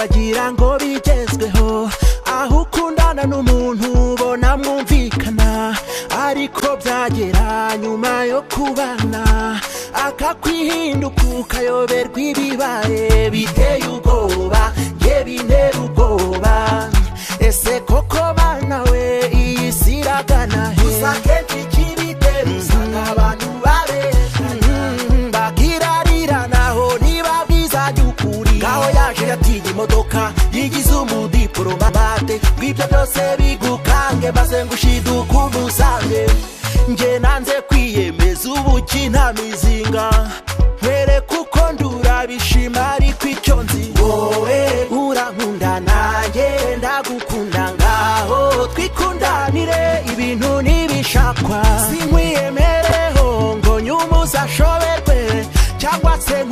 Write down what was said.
wagira ngo bigezweho aho ukundana n'umuntu ubona mwumvikana ariko byagera nyuma yo kubana akakwihinduka ukayoberwa ibibaye biteye ubwoba nge bintera ubwoba ese koko bana we iyi si iragana he gusa kenshi ikibitera usanga abantu bagirarira naho niba bizajya ukuri ngaho yaje yatiye imodoka yigize umudiporomate bw'ibyo byose bigukange maze ngushiduka umusange nge nanze kwiyemeza ubuki nta mizinga mwere kuko ndurabishima ariko icyo nzi wowe urankunda nanjye ndagukunda ngaho twikundanire ibintu ntibishakwa sinkwiyemereho ngo nyumuze ashoberwe cyangwa se